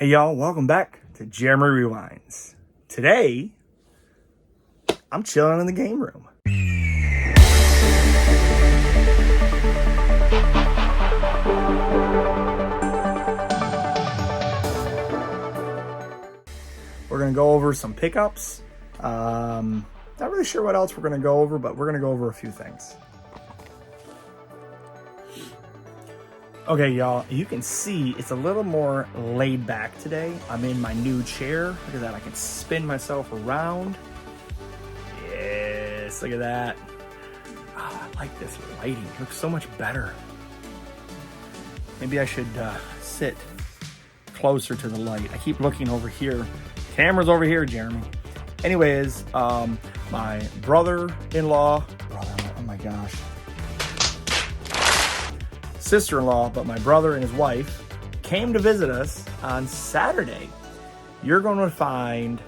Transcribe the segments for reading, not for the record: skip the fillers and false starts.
Hey y'all, welcome back to Jeremy Rewinds. Today, I'm chilling in the game room. We're gonna go over some pickups. Not really sure what else we're gonna go over, but we're gonna go over a few things. Okay, y'all, you can see it's a little more laid back today. I'm in my new chair. Look at that, I can spin myself around. Yes, look at that. Oh, I like this lighting, it looks so much better. Maybe I should sit closer to the light. I keep looking over here. Camera's over here, Jeremy. Anyways, my brother-in-law, oh my gosh, sister-in-law, but my brother and his wife came to visit us on Saturday. You're going to find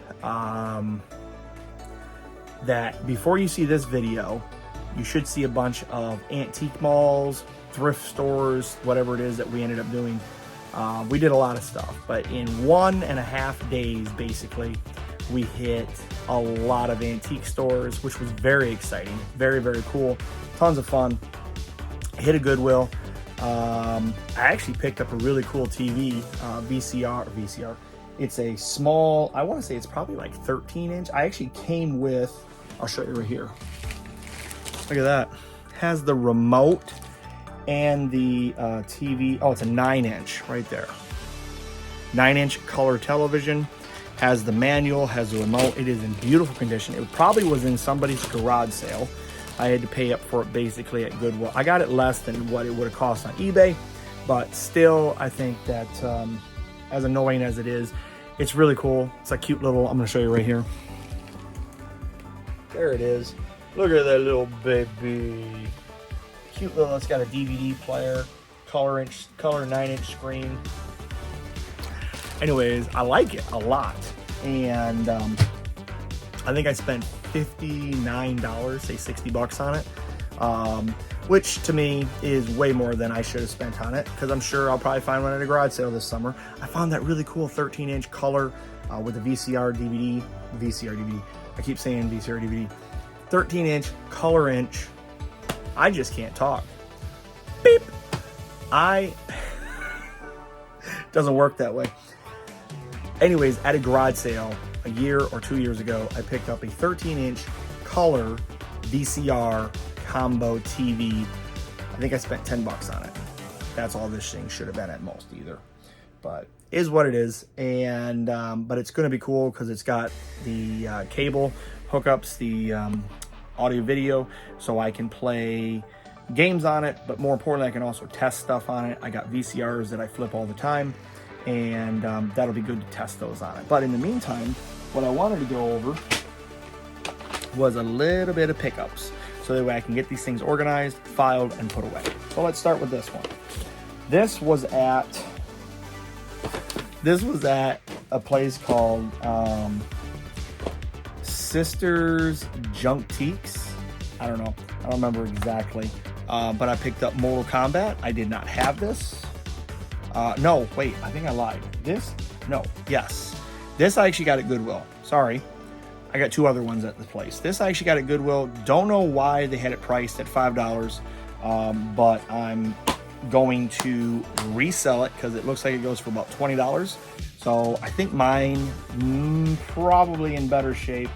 that before you see this video, you should see a bunch of antique malls, thrift stores, whatever it is that we ended up doing. We did a lot of stuff, but in 1.5 days, basically, we hit a lot of antique stores, which was very exciting, very, very cool, tons of fun. Hit a Goodwill. I actually picked up a really cool TV, VCR. It's a small, I want to say it's probably like 13-inch. I actually came with, I'll show you right here. Look at that. Has the remote and the TV. Oh, it's a 9-inch right there. 9-inch color television. Has the manual, has the remote. It is in beautiful condition. It probably was in somebody's garage sale. I had to pay up for it basically at Goodwill. I got it less than what it would have cost on eBay, but still, I think that as annoying as it is, it's really cool. It's a cute little, I'm gonna show you right here. There it is. Look at that little baby. Cute little, it's got a DVD player, color 9-inch screen. Anyways, I like it a lot. And I think I spent $59, say 60 bucks on it, which to me is way more than I should have spent on it, because I'm sure I'll probably find one at a garage sale this summer. I found that really cool 13-inch color with a VCR DVD. I keep saying VCR DVD. 13-inch color inch. I just can't talk. Beep. Doesn't work that way. Anyways, at a garage sale a year or 2 years ago, I picked up a 13-inch color VCR combo TV. I think I spent 10 bucks on it. That's all this thing should have been at most either. But is what it is. And but it's going to be cool because it's got the cable hookups, the audio video, so I can play games on it, but more importantly, I can also test stuff on it. I got VCRs that I flip all the time, and that'll be good to test those on it. But in the meantime, what I wanted to go over was a little bit of pickups, so that way I can get these things organized, filed, and put away. So let's start with this one. This was at a place called Sisters Junktiques. I don't know. I don't remember exactly. But I picked up Mortal Kombat. I did not have this. No, wait, I think I lied. This? No, yes. This I actually got at Goodwill. Sorry. I got two other ones at the place. This I actually got at Goodwill. Don't know why they had it priced at $5, but I'm going to resell it because it looks like it goes for about $20. So I think mine probably in better shape,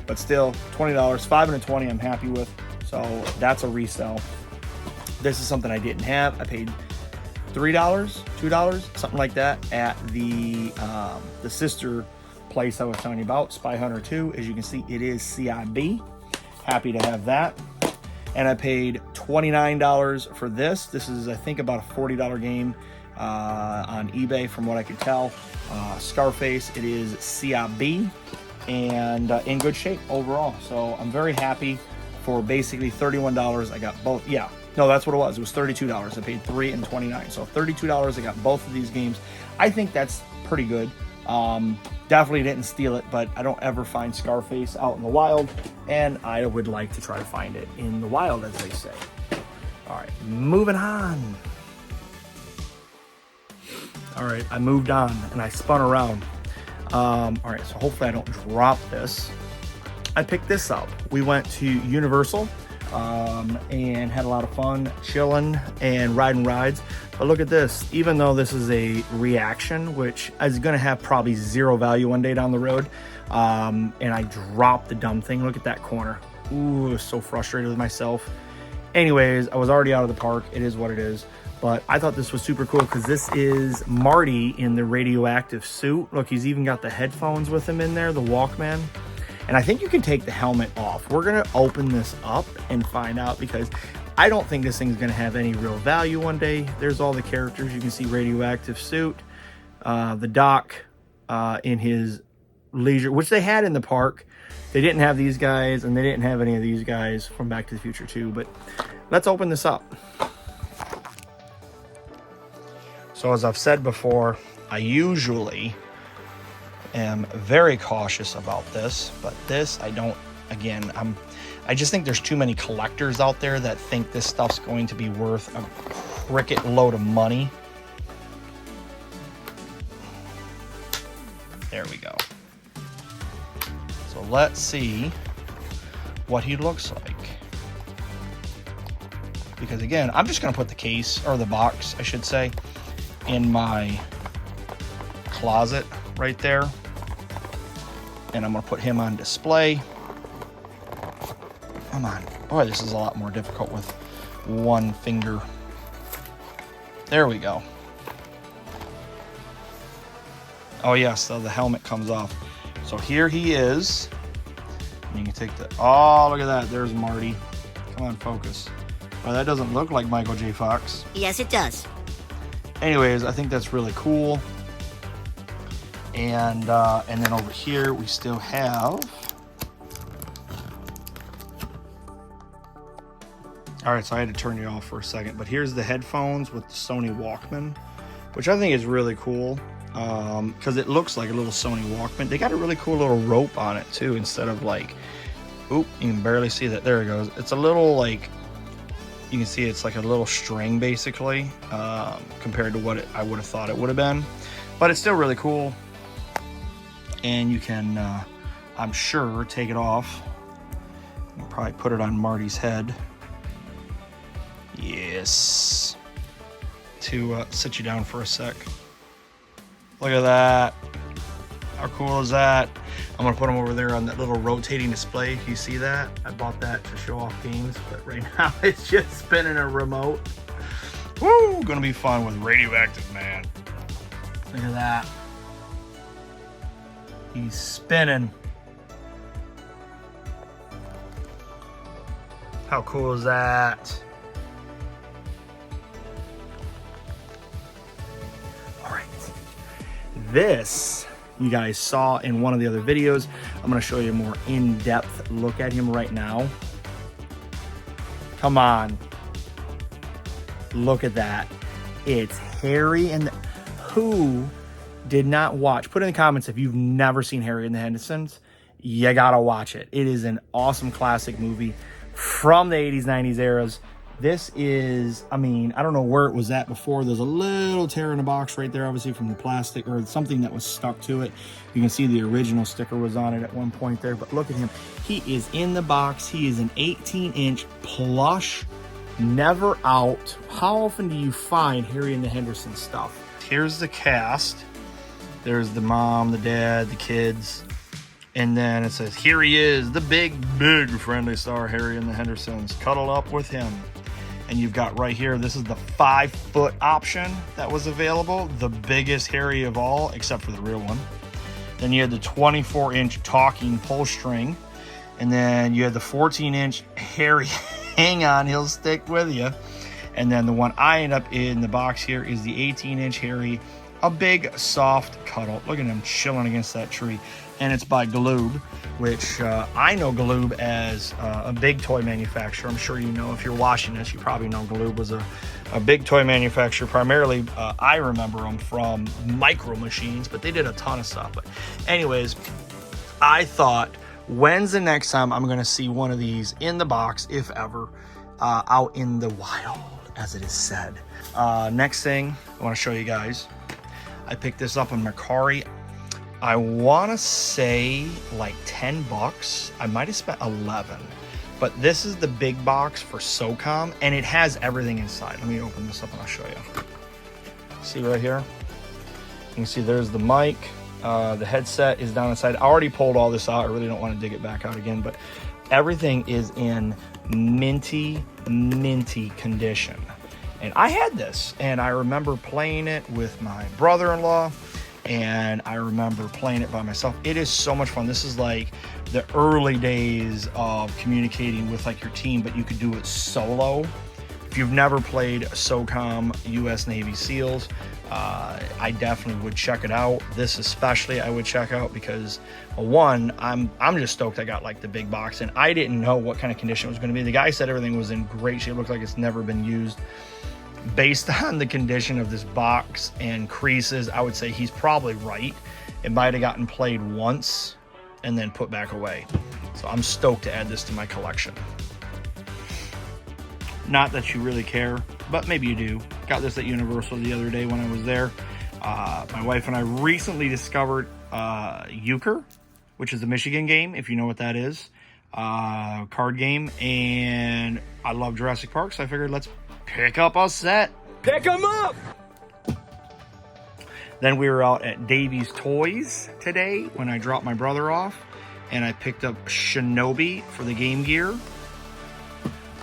but still $20, 5 and a 20 I'm happy with. So that's a resell. This is something I didn't have. I paid $3, $2, something like that at the sister place I was telling you about, Spy Hunter 2. As you can see, it is CIB. Happy to have that. And I paid $29 for this. This is, I think, about a $40 game on eBay from what I could tell. Scarface, it is CIB and in good shape overall. So I'm very happy. For basically $31, I got both. Yeah, no, that's what it was. It was $32. I paid $3 and $29. So $32, I got both of these games. I think that's pretty good. Definitely didn't steal it, but I don't ever find Scarface out in the wild, and I would like to try to find it in the wild, as they say. All right, moving on. All right, I moved on and I spun around. All right, so hopefully I don't drop this. I picked this up. We went to Universal and had a lot of fun chilling and riding rides. But look at this. Even though this is a reaction, which is going to have probably zero value one day down the road, and I dropped the dumb thing. Look at that corner. Ooh, so frustrated with myself. Anyways, I was already out of the park. It is what it is. But I thought this was super cool because this is Marty in the radioactive suit. Look, he's even got the headphones with him in there, the Walkman. And I think you can take the helmet off. We're gonna open this up and find out because I don't think this thing's gonna have any real value one day. There's all the characters. You can see radioactive suit, the Doc in his leisure, which they had in the park. They didn't have these guys, and they didn't have any of these guys from Back to the Future 2. But let's open this up. So as I've said before, I usually am very cautious about this, but this I don't. Again, I just think there's too many collectors out there that think this stuff's going to be worth a cricket load of money. There we go. So let's see what he looks like. Because again, I'm just gonna put the case, or the box, I should say, in my closet right there. And I'm gonna put him on display. Come on. Boy, this is a lot more difficult with one finger. There we go. Oh yes, so the helmet comes off. So here he is. And you can take the, oh, look at that. There's Marty. Come on, focus. Well, that doesn't look like Michael J. Fox. Yes, it does. Anyways, I think that's really cool. And then over here we still have. All right, so I had to turn you off for a second, but here's the headphones with the Sony Walkman, which I think is really cool because it looks like a little Sony Walkman. They got a really cool little rope on it too, instead of like, oop, you can barely see that. There it goes. It's a little like, you can see it's like a little string basically compared to what I would have thought it would have been, but it's still really cool. And you can, I'm sure, take it off. You can probably put it on Marty's head. Yes. To sit you down for a sec. Look at that. How cool is that? I'm gonna put them over there on that little rotating display. You see that? I bought that to show off games, but right now it's just spinning a remote. Woo! Gonna be fun with Radioactive Man. Look at that. He's spinning. How cool is that? All right. This you guys saw in one of the other videos. I'm going to show you a more in-depth look at him right now. Come on. Look at that. It's Harry and who did not watch? Put in the comments if you've never seen Harry and the Hendersons. You gotta watch it. It is an awesome classic movie from the 80s, 90s eras. This is, I mean, I don't know where it was at before. There's a little tear in the box right there, obviously from the plastic or something that was stuck to it. You can see the original sticker was on it at one point there, but look at him. He is in the box. He is an 18-inch plush, never out. How often do you find Harry and the Hendersons stuff? Here's the cast. There's the mom, the dad, the kids. And then it says, here he is, the big friendly star, Harry and the Hendersons. Cuddle up with him. And you've got right here, this is the 5-foot option that was available. The biggest Harry of all, except for the real one. Then you had the 24-inch talking pull string. And then you had the 14-inch Harry, hang on, he'll stick with you. And then the one I end up in the box here is the 18-inch Harry, a big soft cuddle. Look at him chilling against that tree. And it's by Galoob, which I know Galoob as a big toy manufacturer. I'm sure you know, if you're watching this, you probably know Galoob was a big toy manufacturer. Primarily, I remember them from Micro Machines, but they did a ton of stuff. But anyways, I thought, when's the next time I'm gonna see one of these in the box, if ever, out in the wild, as it is said. Next thing I wanna show you guys. I picked this up on Mercari. I want to say like 10 bucks. I might have spent 11. But this is the big box for SOCOM, and it has everything inside. Let me open this up and I'll show you. See right here? You can see there's the mic. The headset is down inside. I already pulled all this out. I really don't want to dig it back out again, but everything is in minty condition. And I had this, and I remember playing it with my brother-in-law, and I remember playing it by myself. It is so much fun. This is like the early days of communicating with like your team, but you could do it solo. If you've never played SOCOM US Navy SEALs, I definitely would check it out. This especially I would check out because one, I'm just stoked I got like the big box, and I didn't know what kind of condition it was going to be. The guy said everything was in great shape. It looked like it's never been used. Based on the condition of this box and creases, I would say he's probably right. It might have gotten played once and then put back away. So I'm stoked to add this to my collection. Not that you really care, but maybe you do. Got this at Universal the other day when I was there. My wife and I recently discovered Euchre, which is a Michigan game, if you know what that is. Card game, and I love Jurassic Park, so I figured let's pick up a set. Pick them up! Then we were out at Davy's Toys today when I dropped my brother off, and I picked up Shinobi for the Game Gear.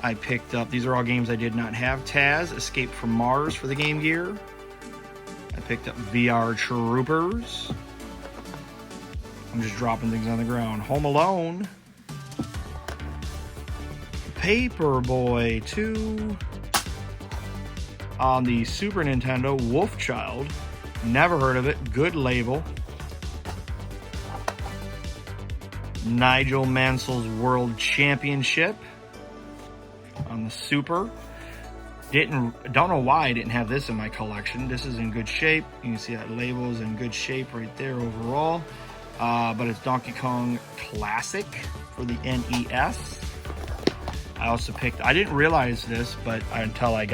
I picked up, these are all games I did not have, Taz, Escape from Mars for the Game Gear. I picked up VR Troopers. I'm just dropping things on the ground. Home Alone. Paperboy 2. On the Super Nintendo, Wolfchild. Never heard of it. Good label. Nigel Mansell's World Championship on the Super. Don't know why I didn't have this in my collection. This is in good shape. You can see that label is in good shape right there overall. But it's Donkey Kong Classic for the NES. I also picked, I didn't realize this, but until I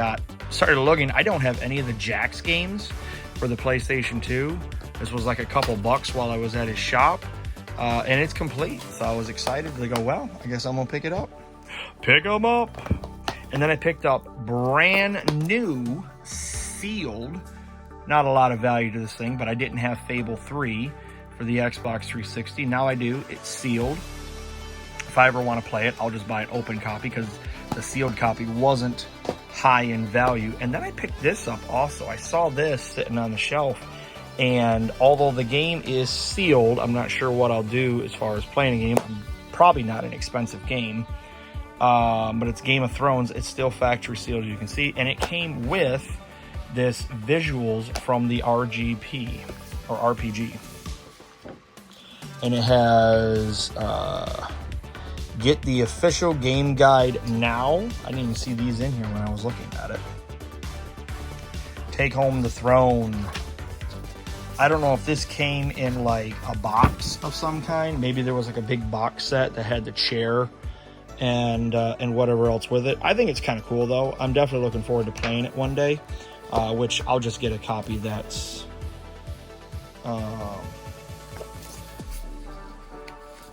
started looking, I don't have any of the Jax games for the PlayStation 2. This was like a couple bucks while I was at his shop, and it's complete. So I was excited to go, well, I guess I'm gonna pick it up. Pick them up. And then I picked up brand new, sealed, not a lot of value to this thing, but I didn't have Fable 3 for the Xbox 360. Now I do, it's sealed. If I ever want to play it, I'll just buy an open copy because the sealed copy wasn't high in value. And then I picked this up also. I saw this sitting on the shelf, and although the game is sealed, I'm not sure what I'll do as far as playing a game. Probably not an expensive game, but it's Game of Thrones. It's still factory sealed, as you can see, and it came with this visuals from the RGP or RPG, and it has get the official game guide now. I didn't even see these in here when I was looking at it. Take Home the Throne. I don't know if this came in like a box of some kind. Maybe there was like a big box set that had the chair and whatever else with it. I think it's kind of cool though. I'm definitely looking forward to playing it one day, which I'll just get a copy that's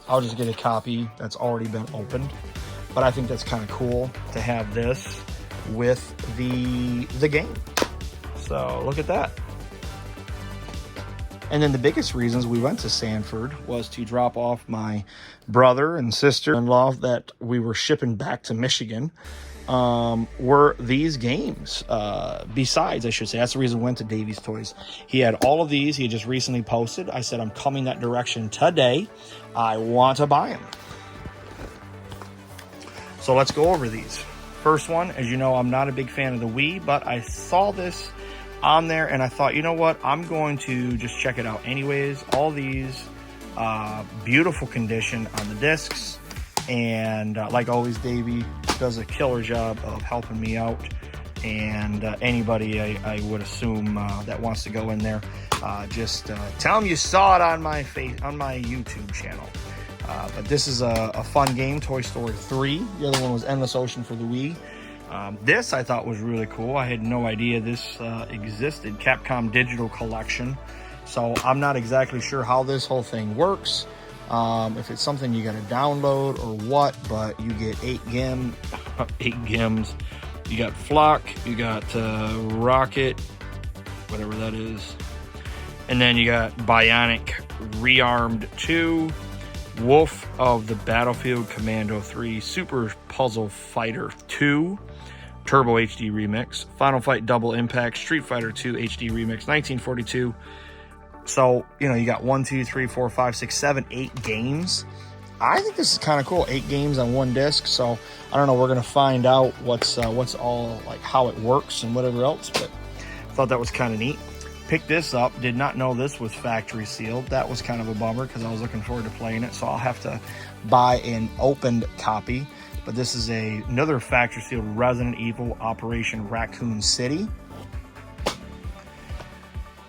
I'll just get a copy that's already been opened. But I think that's kind of cool to have this with the game. So look at that. And then the biggest reasons we went to Sanford was to drop off my brother and sister-in-law that we were shipping back to Michigan, were these games. Besides, I should say, that's the reason we went to Davy's Toys. He had all of these. He had just recently posted. I said, I'm coming that direction today. I want to buy them. So let's go over these. First one, as you know, I'm not a big fan of the Wii, but I saw this on there and I thought, you know what, I'm going to just check it out anyways. All these beautiful condition on the discs, and like always, Davey does a killer job of helping me out, and anybody I would assume that wants to go in there, just tell them you saw it on my YouTube channel. But this is a fun game, Toy Story 3. The other one was Endless Ocean for the Wii. This I thought was really cool. I had no idea this existed. Capcom Digital Collection. So I'm not exactly sure how this whole thing works. If it's something you got to download or what, but you get 8 gims. You got Flock, you got Rocket, whatever that is. And then you got Bionic Rearmed 2, Wolf of the Battlefield Commando 3, Super Puzzle Fighter 2, Turbo HD Remix, Final Fight Double Impact, Street Fighter 2 HD Remix, 1942. So, you know, you got 1, 2, 3, 4, 5, 6, 7, 8 games. I think this is kind of cool. 8 games on one disc. So I don't know. We're gonna find out what's all like how it works and whatever else. But I thought that was kind of neat. Picked this up. Did not know this was factory sealed. That was kind of a bummer because I was looking forward to playing it. So I'll have to buy an opened copy. But this is another factory sealed Resident Evil Operation Raccoon City.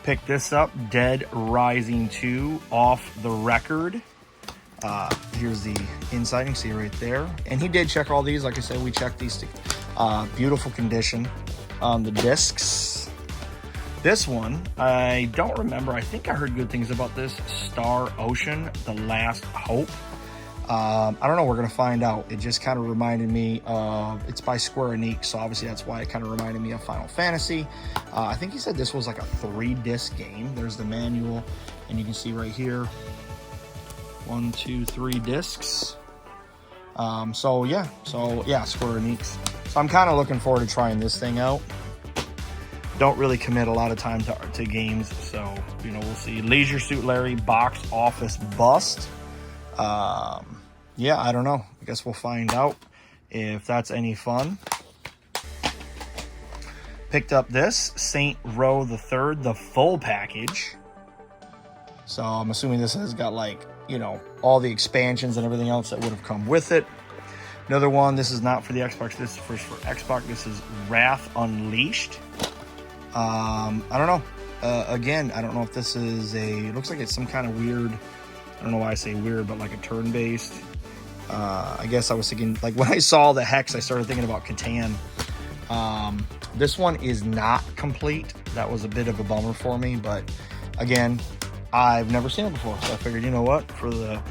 Picked this up, Dead Rising 2 Off the Record. Here's the inside, you can see right there. And he did check all these. Like I said, we checked these to beautiful condition on the discs. This one, I don't remember. I think I heard good things about this. Star Ocean, The Last Hope. I don't know. We're going to find out. It just kind of reminded me of, it's by Square Enix, so obviously that's why it kind of reminded me of Final Fantasy. I think he said this was like a 3-disc game. There's the manual, and you can see right here, 1, 2, 3 discs. So yeah, Square Enix. So I'm kind of looking forward to trying this thing out. Don't really commit a lot of time to games, so, you know, we'll see. Leisure Suit Larry Box Office Bust. Yeah, I don't know. I guess we'll find out if that's any fun. Picked up this Saint Row the Third, the full package. So I'm assuming this has got, like, you know, all the expansions and everything else that would have come with it. Another one, this is not for the Xbox, this is first for Xbox. This is Wrath Unleashed. I don't know. Again, I don't know if this is it looks like it's some kind of weird, I don't know why I say weird, but like a turn-based. I guess I was thinking, like when I saw the hex, I started thinking about Catan. This one is not complete. That was a bit of a bummer for me, but again, I've never seen it before, so I figured, you know what, for the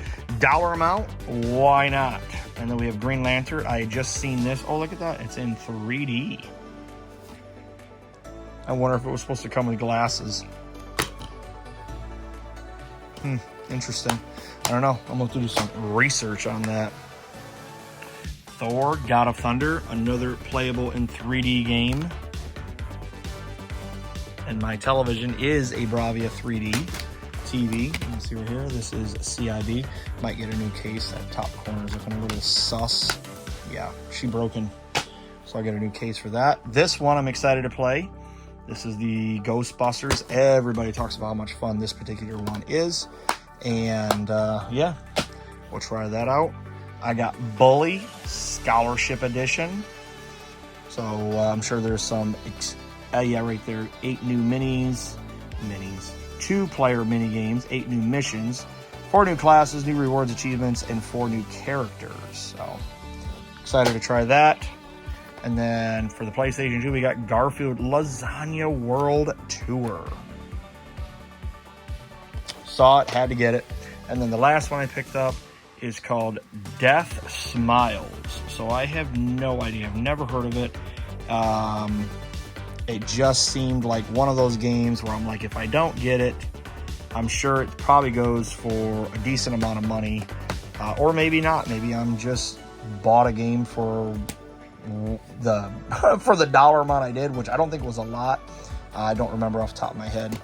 dollar amount, why not? And then we have Green Lantern. I had just seen this. Oh, look at that. It's in 3D. I wonder if it was supposed to come with glasses. Interesting. I don't know. I'm going to do some research on that. Thor, God of Thunder, another playable in 3D game. And my television is a Bravia 3D TV. You can see right here. This is CIB. Might get a new case. That top corner is looking a little sus. Yeah, she broken. So I get a new case for that. This one I'm excited to play. This is the Ghostbusters. Everybody talks about how much fun this particular one is. And yeah, we'll try that out. I got Bully Scholarship Edition. So I'm sure there's some, yeah, right there. 8 new minis, 2-player mini games, 8 new missions, 4 new classes, new rewards, achievements, and 4 new characters. So excited to try that. And then for the PlayStation 2, we got Garfield Lasagna World Tour. Saw it, had to get it. And then the last one I picked up is called Death Smiles. So I have no idea. I've never heard of it. It just seemed like one of those games where I'm like, if I don't get it, I'm sure it probably goes for a decent amount of money. Or maybe not. Maybe I'm just bought a game for the dollar amount I did, which I don't think was a lot. I don't remember off the top of my head,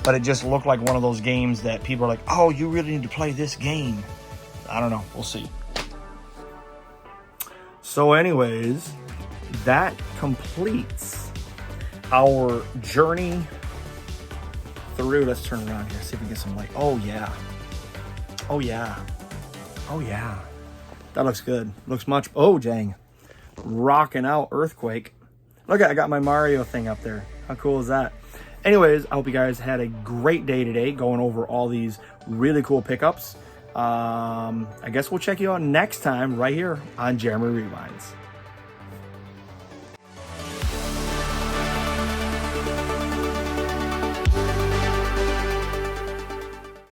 but it just looked like one of those games that people are like, oh, you really need to play this game. I don't know, we'll see. So anyways, that completes our journey through. Let's turn around here, see if we get some light. Oh yeah, that looks good. Looks much, oh dang, rocking out Earthquake. Look, I got my Mario thing up there. How cool is that? Anyways, I hope you guys had a great day today going over all these really cool pickups. I guess we'll check you out next time right here on Jeremy Rewinds.